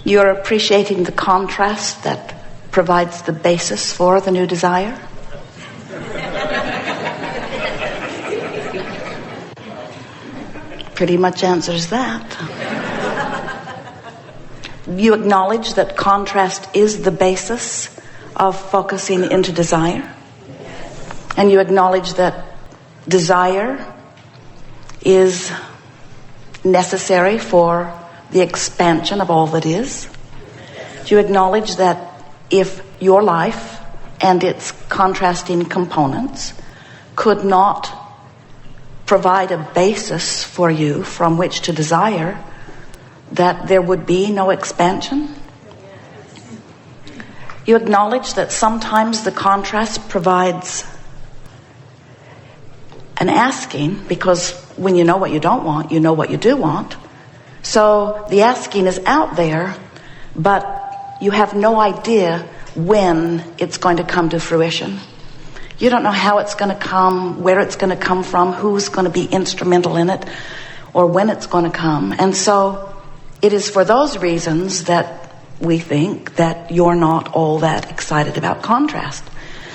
You're appreciating the contrast that provides the basis for the new desire. Pretty much answers that. You acknowledge that contrast is the basis of focusing into desire. And you acknowledge that desire is necessary for the expansion of all that is. You acknowledge that if your life and its contrasting components could not provide a basis for you from which to desire, that there would be no expansion. You acknowledge that sometimes the contrast provides an asking, because when you know what you don't want, you know what you do want. So the asking is out there, but you have no idea when it's going to come to fruition. You don't know how it's going to come, where it's going to come from, who's going to be instrumental in it, or when it's going to come. And so it is for those reasons that we think that you're not all that excited about contrast.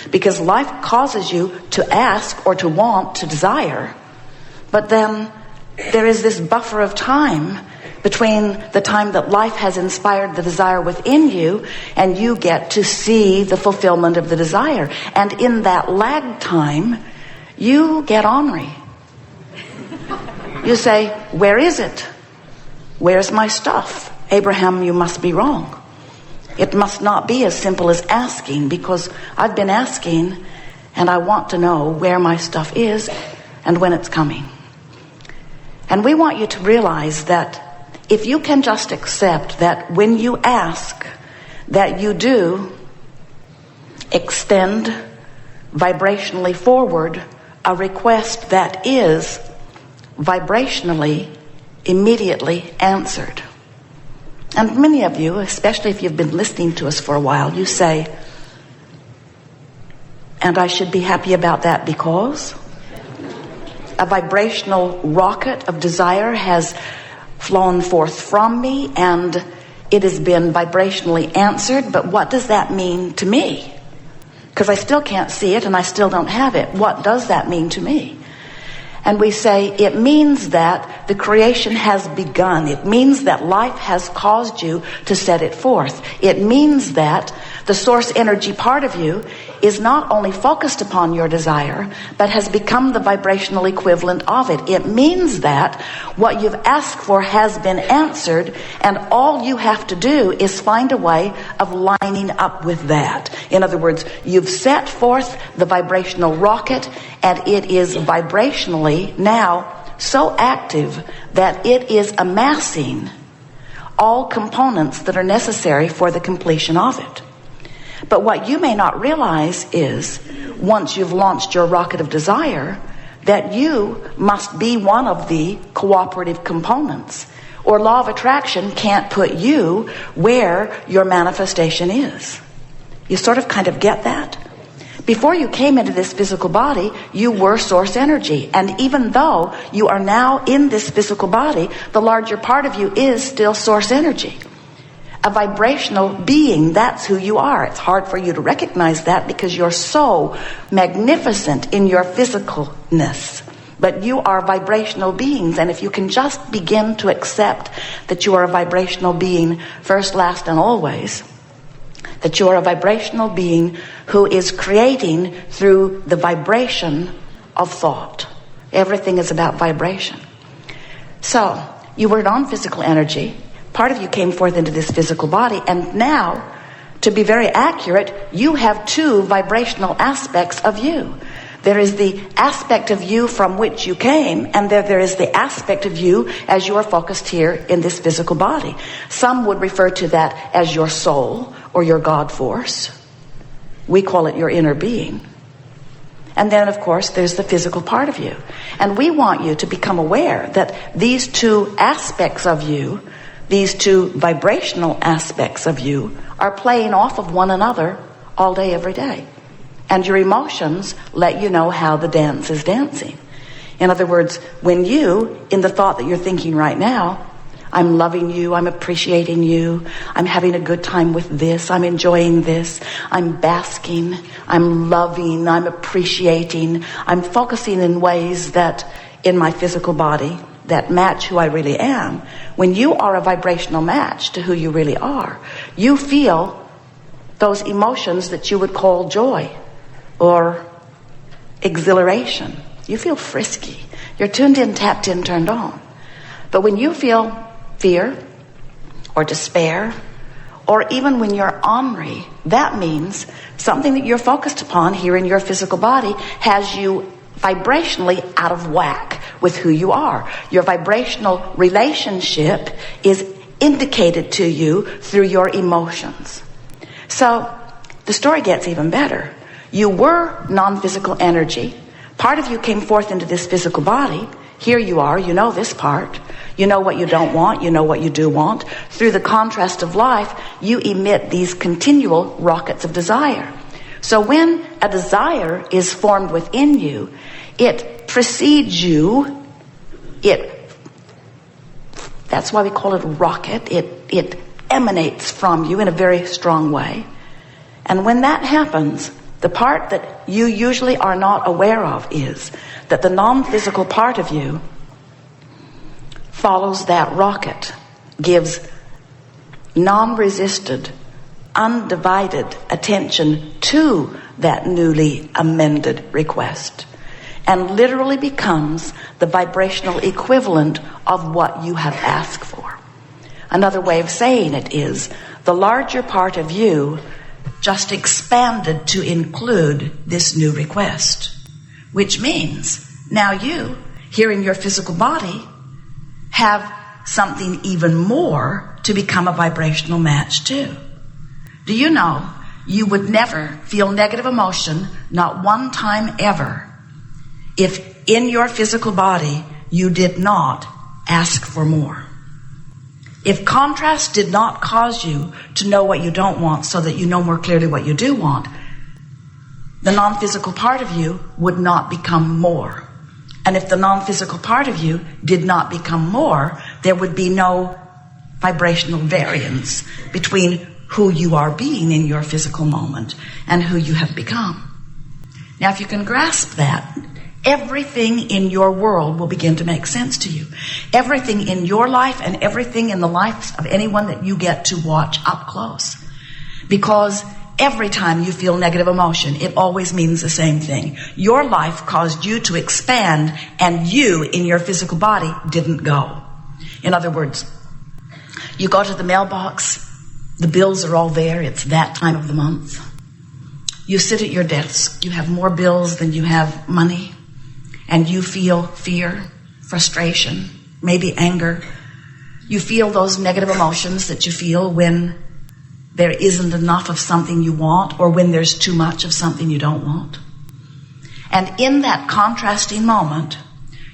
Because life causes you to ask or to want, to desire. But then there is this buffer of time between the time that life has inspired the desire within you and you get to see the fulfillment of the desire. And in that lag time, you get ornery. You say, where is it? Where's my stuff? Abraham, you must be wrong. It must not be as simple as asking, because I've been asking and I want to know where my stuff is and when it's coming. And we want you to realize that if you can just accept that when you ask, that you do extend vibrationally forward a request that is vibrationally immediately answered. And many of you, especially if you've been listening to us for a while, you say, and I should be happy about that because a vibrational rocket of desire has flown forth from me and it has been vibrationally answered. But what does that mean to me? Because I still can't see it and I still don't have it. What does that mean to me? And we say, it means that the creation has begun. It means that life has caused you to set it forth. It means that the source energy part of you is not only focused upon your desire, but has become the vibrational equivalent of it. It means that what you've asked for has been answered, and all you have to do is find a way of lining up with that. In other words, you've set forth the vibrational rocket, and it is vibrationally now so active that it is amassing all components that are necessary for the completion of it. But what you may not realize is, once you've launched your rocket of desire, that you must be one of the cooperative components. Or law of attraction can't put you where your manifestation is. You sort of kind of get that? Before you came into this physical body, you were source energy. And even though you are now in this physical body, the larger part of you is still source energy. A vibrational being, that's who you are. It's hard for you to recognize that because you're so magnificent in your physicalness. But you are vibrational beings, and if you can just begin to accept that you are a vibrational being first, last, and always, that you are a vibrational being who is creating through the vibration of thought. Everything is about vibration. So, you were non-physical energy. Part of you came forth into this physical body, and now, to be very accurate, you have two vibrational aspects of you. There is the aspect of you from which you came, and there is the aspect of you as you are focused here in this physical body. Some would refer to that as your soul or your God force. We call it your inner being. And then, of course, there's the physical part of you. And we want you to become aware that these two aspects of you, these two vibrational aspects of you, are playing off of one another all day, every day. And your emotions let you know how the dance is dancing. In other words, when you, in the thought that you're thinking right now, I'm loving you, I'm appreciating you, I'm having a good time with this, I'm enjoying this, I'm basking, I'm loving, I'm appreciating, I'm focusing in ways that in my physical body that match who I really am. When you are a vibrational match to who you really are, you feel those emotions that you would call joy or exhilaration. You feel frisky. You're tuned in, tapped in, turned on. But when you feel fear or despair, or even when you're ornery, that means something that you're focused upon here in your physical body has you vibrationally out of whack with who you are. Your vibrational relationship is indicated to you through your emotions. So the story gets even better. You were non-physical energy. Part of you came forth into this physical body. Here you are, you know this part. You know what you don't want, you know what you do want. Through the contrast of life, you emit these continual rockets of desire. So when a desire is formed within you, it precedes you. That's why we call it a rocket. It emanates from you in a very strong way. And when that happens, the part that you usually are not aware of is that the non-physical part of you follows that rocket, gives non-resisted, undivided attention to that newly amended request, and literally becomes the vibrational equivalent of what you have asked for. Another way of saying it is the larger part of you just expanded to include this new request, which means now you, here in your physical body, have something even more to become a vibrational match to. Do you know you would never feel negative emotion, not one time ever, if in your physical body you did not ask for more? If contrast did not cause you to know what you don't want so that you know more clearly what you do want, the non-physical part of you would not become more. And if the non-physical part of you did not become more, there would be no vibrational variance between who you are being in your physical moment and who you have become. Now, if you can grasp that, everything in your world will begin to make sense to you. Everything in your life and everything in the lives of anyone that you get to watch up close. Because every time you feel negative emotion, it always means the same thing. Your life caused you to expand, and you in your physical body didn't go. In other words, you go to the mailbox, the bills are all there, it's that time of the month. You sit at your desk, you have more bills than you have money, and you feel fear, frustration, maybe anger. You feel those negative emotions that you feel when there isn't enough of something you want, or when there's too much of something you don't want. And in that contrasting moment,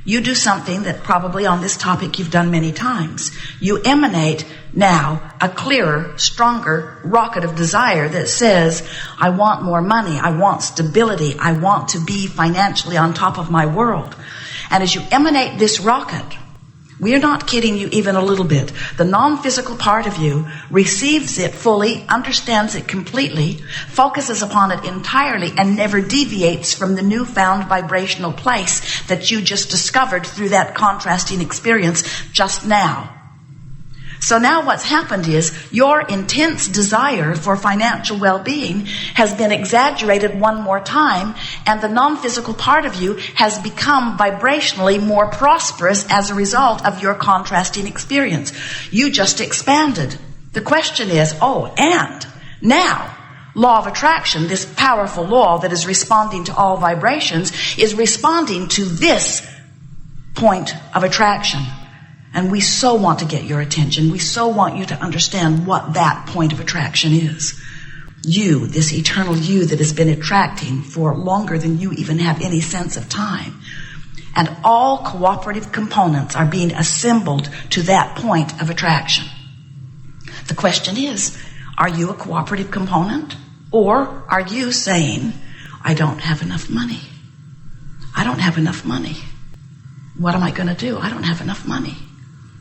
you do something that probably on this topic you've done many times. You emanate now a clearer, stronger rocket of desire that says, I want more money, I want stability, I want to be financially on top of my world. And as you emanate this rocket, we're not kidding you even a little bit. The non-physical part of you receives it fully, understands it completely, focuses upon it entirely, and never deviates from the newfound vibrational place that you just discovered through that contrasting experience just now. So now what's happened is your intense desire for financial well-being has been exaggerated one more time, and the non-physical part of you has become vibrationally more prosperous as a result of your contrasting experience. You just expanded. The question is, and now, law of attraction, this powerful law that is responding to all vibrations, is responding to this point of attraction. And we so want to get your attention. We so want you to understand what that point of attraction is. You, this eternal you that has been attracting for longer than you even have any sense of time. And all cooperative components are being assembled to that point of attraction. The question is, are you a cooperative component? Or are you saying, I don't have enough money. I don't have enough money. What am I going to do? I don't have enough money.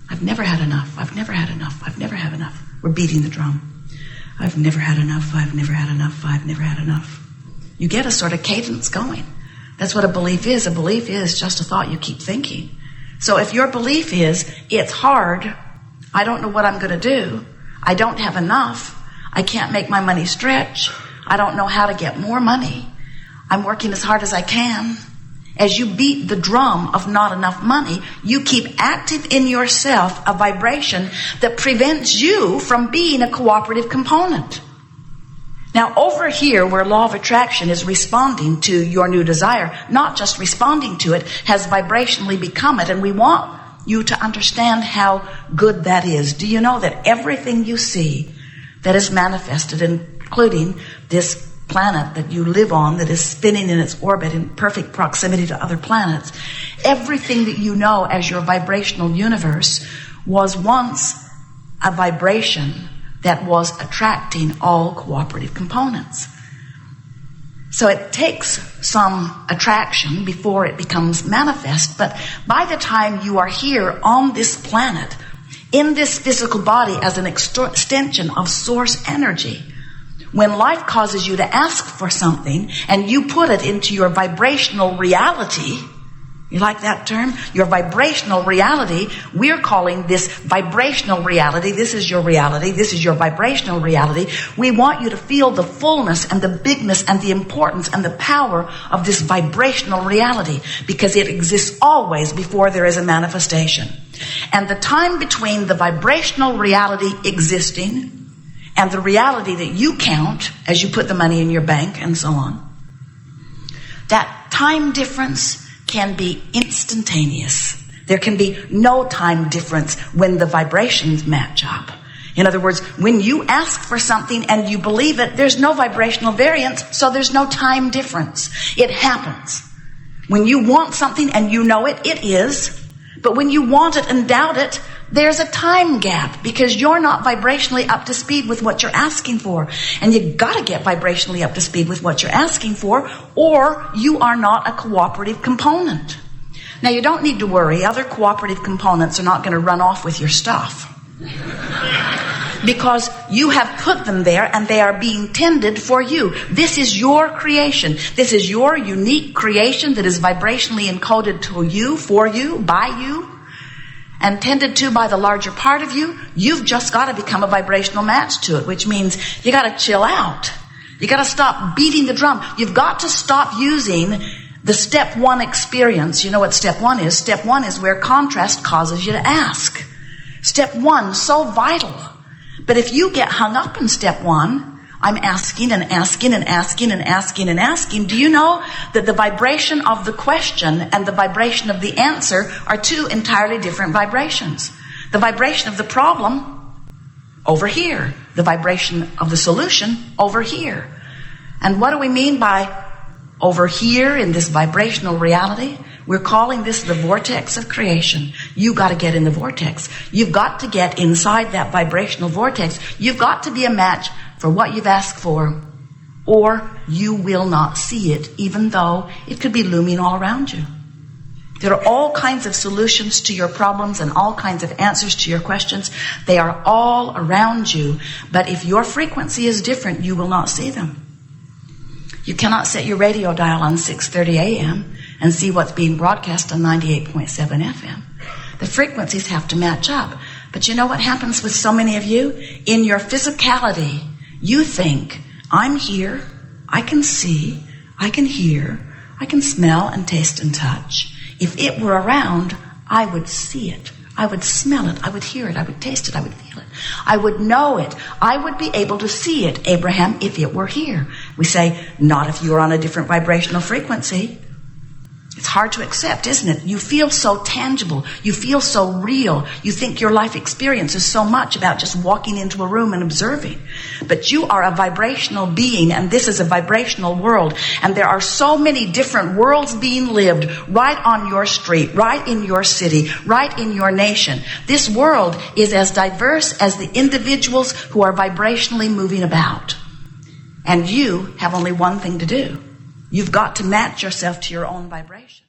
I've never had enough. I've never had enough. I've never had enough. We're beating the drum. I've never had enough. I've never had enough. I've never had enough. You get a sort of cadence going. That's what a belief is. A belief is just a thought you keep thinking. So if your belief is, it's hard, I don't know what I'm going to do, I don't have enough, I can't make my money stretch, I don't know how to get more money, I'm working as hard as I can. As you beat the drum of not enough money, you keep active in yourself a vibration that prevents you from being a cooperative component. Now, over here, where law of attraction is responding to your new desire, not just responding to it, has vibrationally become it, and we want you to understand how good that is. Do you know that everything you see that is manifested, including this planet that you live on that is spinning in its orbit in perfect proximity to other planets, everything that you know as your vibrational universe was once a vibration that was attracting all cooperative components. So it takes some attraction before it becomes manifest, but by the time you are here on this planet, in this physical body as an extension of source energy, when life causes you to ask for something and you put it into your vibrational reality, you like that term? Your vibrational reality. We're calling this vibrational reality. This is your reality. This is your vibrational reality. We want you to feel the fullness and the bigness and the importance and the power of this vibrational reality, because it exists always before there is a manifestation. And the time between the vibrational reality existing and the reality that you count as you put the money in your bank and so on, that time difference can be instantaneous. There can be no time difference when the vibrations match up. In other words, when you ask for something and you believe it, there's no vibrational variance, so there's no time difference. It happens. When you want something and you know it, it is. But when you want it and doubt it, there's a time gap, because you're not vibrationally up to speed with what you're asking for. And you've got to get vibrationally up to speed with what you're asking for, or you are not a cooperative component. Now, you don't need to worry. Other cooperative components are not going to run off with your stuff, because you have put them there and they are being tended for you. This is your creation. This is your unique creation that is vibrationally encoded to you, for you, by you, and tended to by the larger part of you. You've just got to become a vibrational match to it, which means you got to chill out. You got to stop beating the drum. You've got to stop using the step one experience. You know what step one is? Step one is where contrast causes you to ask. Step one, so vital. But if you get hung up in step one, I'm asking and asking and asking and asking and asking, do you know that the vibration of the question and the vibration of the answer are two entirely different vibrations? The vibration of the problem, over here. The vibration of the solution, over here. And what do we mean by over here in this vibrational reality? We're calling this the vortex of creation. You've got to get in the vortex. You've got to get inside that vibrational vortex. You've got to be a match for what you've asked for, or you will not see it, even though it could be looming all around you. There are all kinds of solutions to your problems and all kinds of answers to your questions. They are all around you. But if your frequency is different, you will not see them. You cannot set your radio dial on 6:30 a.m. and see what's being broadcast on 98.7 FM. The frequencies have to match up. But you know what happens with so many of you? In your physicality, you think, I'm here, I can see, I can hear, I can smell and taste and touch. If it were around, I would see it. I would smell it. I would hear it. I would taste it. I would feel it. I would know it. I would be able to see it, Abraham, if it were here. We say, not if you're on a different vibrational frequency. It's hard to accept, isn't it? You feel so tangible. You feel so real. You think your life experience is so much about just walking into a room and observing. But you are a vibrational being, and this is a vibrational world. And there are so many different worlds being lived right on your street, right in your city, right in your nation. This world is as diverse as the individuals who are vibrationally moving about. And you have only one thing to do. You've got to match yourself to your own vibration.